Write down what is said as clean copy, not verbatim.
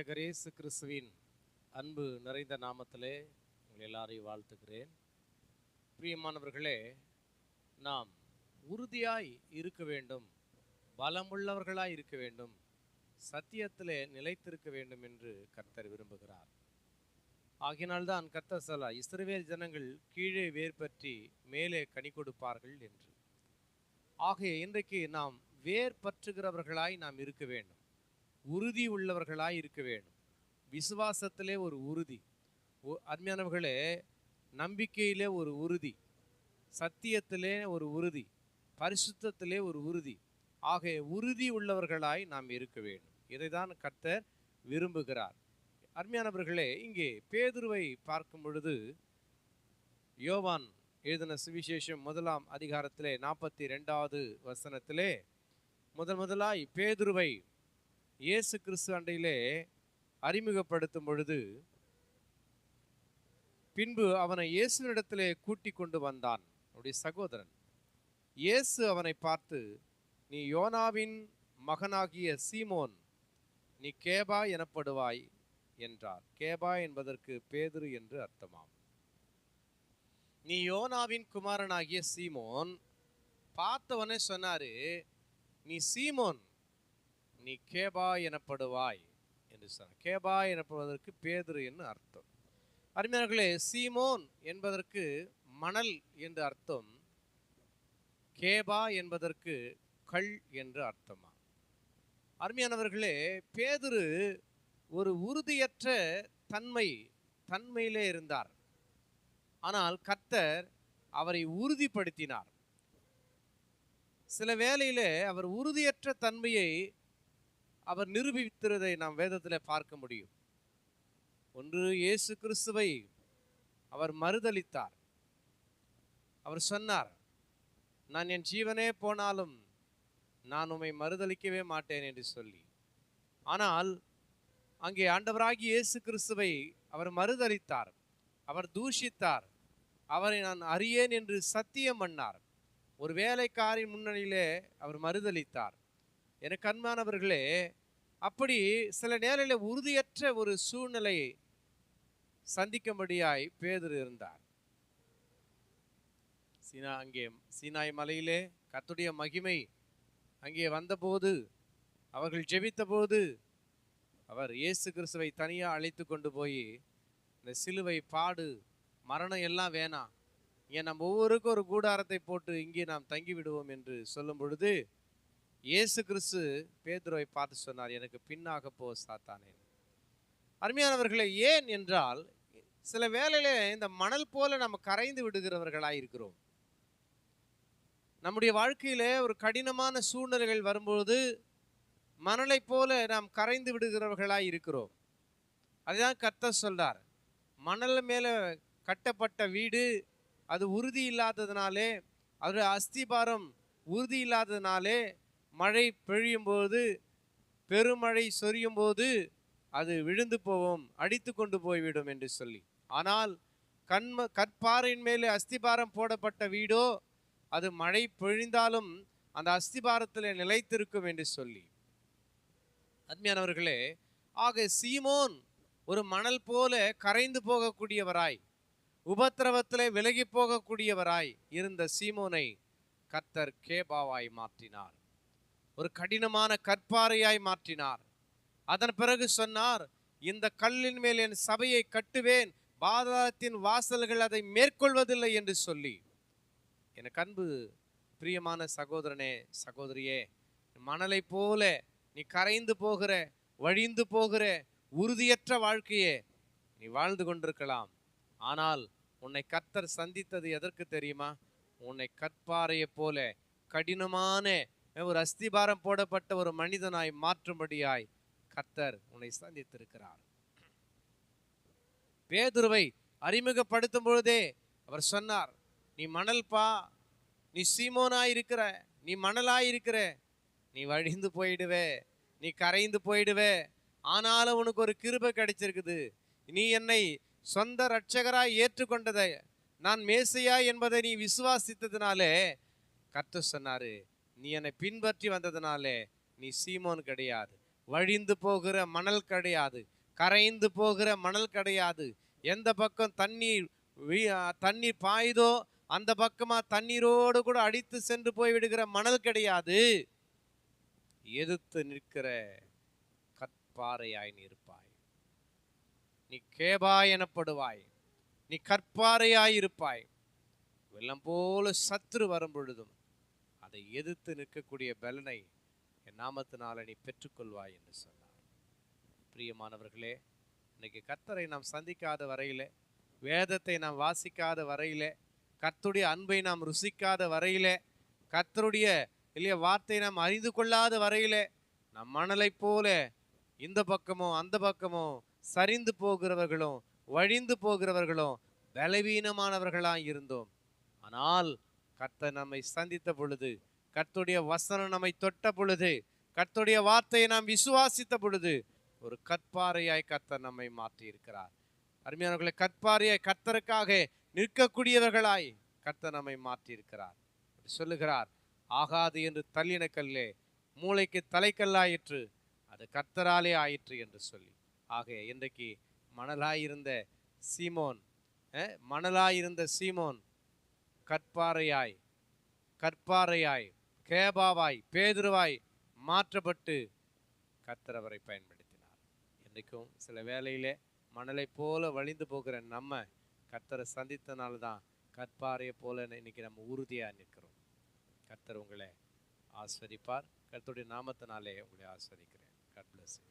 இரட்சகர் இயேசு கிறிஸ்துவின் அன்பு நிறைந்த நாமத்திலே உங்கள் எல்லாரையும் வாழ்த்துகிறேன். பிரியமானவர்களே, நாம் உறுதியாய் இருக்க வேண்டும், பலமுள்ளவர்களாய் இருக்க வேண்டும், சத்தியத்திலே நிலைத்திருக்க வேண்டும் என்று கர்த்தர் விரும்புகிறார். ஆகினால்தான் கர்த்தர் சொல்றார், இஸ்ரவேல் ஜனங்கள் கீழே வேர் பற்றி மேலே கனி கொடுப்பார்கள் என்று. ஆகிய இன்றைக்கு நாம் வேர் பற்றுகிறவர்களாய் நாம் இருக்க வேண்டும், உறுதி உள்ளவர்களாய் இருக்க வேண்டும். விசுவாசத்திலே ஒரு உறுதி, அருமையானவர்களே, நம்பிக்கையிலே ஒரு உறுதி, சத்தியத்திலே ஒரு உறுதி, பரிசுத்தத்திலே ஒரு உறுதி. ஆகிய உறுதி உள்ளவர்களாய் நாம் இருக்க வேண்டும். இதைதான் கர்த்தர் விரும்புகிறார். அருமையானவர்களே, இங்கே பேதுருவை பார்க்கும் பொழுது யோவான் எழுதின சுவிசேஷம் 1ஆம் அதிகாரத்திலே 42வது வசனத்திலே முதலாய் பேதுருவை இயேசு கிறிஸ்து அண்டையிலே அறிமுகப்படுத்தும் பொழுது, பின்பு அவனை இயேசுவினிடத்திலே கூட்டி கொண்டு வந்தான் அவருடைய சகோதரன். இயேசு அவனை பார்த்து, நீ யோனாவின் மகனாகிய சீமோன், நீ கேபா எனப்படுவாய் என்றார். கேபா என்பதற்கு பேதுரு என்று அர்த்தமாம். நீ யோனாவின் குமாரனாகிய சீமோன். பார்த்தவனே சொன்னாரு, நீ சீமோன், நீ கேபா எனப்படுவாய் என்று சொன்னார். கேபா எனப்படுவதற்கு பேதுரு என்று அர்த்தம். அருமையானவர்களே, சீமோன் என்பதற்கு மணல் என்று அர்த்தம், கேபா என்பதற்கு கல் என்று அர்த்தமா. அருமையானவர்களே, பேதுரு ஒரு உறுதியற்ற தன்மையிலே இருந்தார். ஆனால் கர்த்தர் அவரை உறுதிப்படுத்தினார். சில வேளையிலே அவர் உறுதியற்ற தன்மையை அவர் நிரூபித்திருதை நாம் வேதத்தில் பார்க்க முடியும். ஒன்று, இயேசு கிறிஸ்துவை அவர் மறுதலித்தார். அவர் சொன்னார், நான் என் ஜீவனே போனாலும் நான் உம்மை மறுதலிக்கவே மாட்டேன் என்று சொல்லி. ஆனால் அங்கே ஆண்டவராகிய இயேசு கிறிஸ்துவை அவர் மறுதலித்தார், அவர் தூஷித்தார், அவரை நான் அறியேன் என்று சத்தியம் பண்ணார். ஒரு வேலைக்காரின் முன்னணியிலே அவர் மறுதலித்தார். எனக்கு அன்பானவர்களே, அப்படி சில நேரங்களில் உறுதியற்ற ஒரு சூழ்நிலையை சந்திக்கும்படியாய் பேதுரு இருந்தார். அங்கே சீனாய் மலையிலே கர்த்தருடைய மகிமை அங்கே வந்தபோது, அவர்கள் ஜெபித்த போது, அவர் இயேசு கிறிஸ்துவை தனியாக அழைத்து கொண்டு போய், இந்த சிலுவை பாடு மரணம் எல்லாம் வேணாம், இங்கே நம்ம ஒவ்வொருக்கும் ஒரு கூடாரத்தை போட்டு இங்கே நாம் தங்கி விடுவோம் என்று சொல்லும் பொழுது, இயேசு கிறிஸ்து பேதுருவை பார்த்து சொன்னார், எனக்கு பின்னாக போ சாத்தானே. அருமையானவர்களே, ஏன் என்றால் சில வேளையிலே இந்த மணல் போல நம்ம கரைந்து விடுகிறவர்களாய் இருக்கிறோம். நம்முடைய வாழ்க்கையிலே ஒரு கடினமான சூழ்நிலைகள் வரும்போது மணலை போல நாம் கரைந்து விடுகிறவர்களாய் இருக்கிறோம். அதுதான் கர்த்தர் சொல்றார், மணல் மேல கட்டப்பட்ட வீடு அது உறுதி இல்லாததுனாலே, அது அஸ்திபாரம் உறுதி இல்லாததுனாலே, மழை பெய்யும் போது, பெருமழை சொரியும் போது அது விழுந்து போவோம், அடித்து கொண்டு போய்விடும் என்று சொல்லி. ஆனால் கற்பாறையின் மேலே அஸ்திபாரம் போடப்பட்ட வீடோ அது மழை பொழிந்தாலும் அந்த அஸ்திபாரத்தில் நிலைத்திருக்கும் என்று சொல்லி. அருமையானவர்களே, ஆக சீமோன் ஒரு மணல் போல கரைந்து போகக்கூடியவராய், உபத்திரவத்திலே விலகி போகக்கூடியவராய் இருந்த சீமோனை கர்த்தர் கேபாவாய் மாற்றினார், ஒரு கடினமான கற்பாறையாய் மாற்றினார். அதன் பிறகு சொன்னார், இந்த கல்லின் மேல் என் சபையை கட்டுவேன், பாதாளத்தின் வாசல்கள் அதை மேற்கொள்வதில்லை என்று சொல்லி. எனக்கு அன்பு பிரியமான சகோதரனே, சகோதரியே, மணலை போல நீ கரைந்து போகிற, வழிந்து போகிற உறுதியற்ற வாழ்க்கையே நீ வாழ்ந்து கொண்டிருக்கலாம். ஆனால் உன்னை கர்த்தர் சந்தித்தது எதற்கு தெரியுமா? உன்னை கற்பாறையை போல கடினமான ஒரு அஸ்திபாரம் போடப்பட்ட ஒரு மனிதனாய் மாற்றும்படியாய் கர்த்தர் உன்னை சந்தித்திருக்கிறார். பேதுருவை அறிமுகப்படுத்தும் பொழுதே அவர் சொன்னார், நீ மணல்பா, நீ சீமோனாய் இருக்கிற, நீ மணலாய் இருக்கிற, நீ வழிந்து போயிடுவே, நீ கரைந்து போயிடுவே. ஆனாலும் உனக்கு ஒரு கிருபை கிடைச்சிருக்குது. நீ என்னை சொந்த இரட்சகராய் ஏற்றுக்கொண்டதை, நான் மேசையா என்பதை நீ விசுவாசித்ததுனாலே கர்த்தர் சொன்னாரு, நீ என்னை பின்பற்றி வந்ததுனாலே நீ சீமோன் கிடையாது, வழிந்து போகிற மணல் கிடையாது, கரைந்து போகிற மணல் கிடையாது. எந்த பக்கம் தண்ணீர் பாயுதோ அந்த பக்கமா தண்ணீரோடு கூட அடித்து சென்று போய் விடுகிற மணல் கிடையாது. எதிர்த்து நிற்கிற கற்பாறையாய் நீ இருப்பாய். நீ கேபா எனப்படுவாய். நீ கற்பாறையாய் இருப்பாய். வெள்ளம் போல சத்துரு வரும் பொழுதும் அதை எதிர்த்து நிற்கக்கூடிய பலனை என் நாமத்தினால நீ பெற்றுக்கொள்வாய் என்று சொன்னார். பிரியமானவர்களே, இன்னைக்கு கர்த்தரை நாம் சந்திக்காத வரையிலே, வேதத்தை நாம் வாசிக்காத வரையிலே, கர்த்தருடைய அன்பை நாம் ருசிக்காத வரையிலே, கர்த்தருடைய வார்த்தை நாம் அறிந்து கொள்ளாத வரையிலே, நம் மணலை போல இந்த பக்கமோ அந்த பக்கமோ சரிந்து போகிறவர்களும் வழிந்து போகிறவர்களும் பலவீனமானவர்களாய் இருந்தோம். ஆனால் கர்த்தர் நம்மை சந்தித்த பொழுது, கர்த்தருடைய வசனம் நம்மை தொட்ட பொழுது, கர்த்தருடைய வார்த்தையை நாம் விசுவாசித்த பொழுது ஒரு கற்பாறையாய் கர்த்தர் நம்மை மாற்றி இருக்கிறார். அருமையானவர்களை, கற்பாறையாய் கர்த்தருக்காக நிற்கக்கூடியவர்களாய் கர்த்தர் நம்மை மாற்றி இருக்கிறார். சொல்லுகிறார், ஆகாது என்று தள்ளின கல்லே மூளைக்கு தலைக்கல்லாயிற்று, அது கர்த்தராலே ஆயிற்று என்று சொல்லி. ஆக இன்றைக்கு மணலாயிருந்த சீமோன் கற்பாறையாய் கேபாவாய் பேதுருவாய் மாற்றப்பட்டு கர்த்தர் அவரை பயன்படுத்தினார். இன்றைக்கும் சில வேளையிலே மணலை போல வழிந்து போகிற நம்ம கர்த்தரை சந்தித்தனால்தான் கற்பாறையை போல இன்னைக்கு நம்ம உறுதியா நிற்கிறோம். கர்த்தர் உங்களை ஆஸ்வதிப்பார். கர்த்தருடைய நாமத்தினாலே உங்களை ஆஸ்வதிக்கிறேன். God bless you.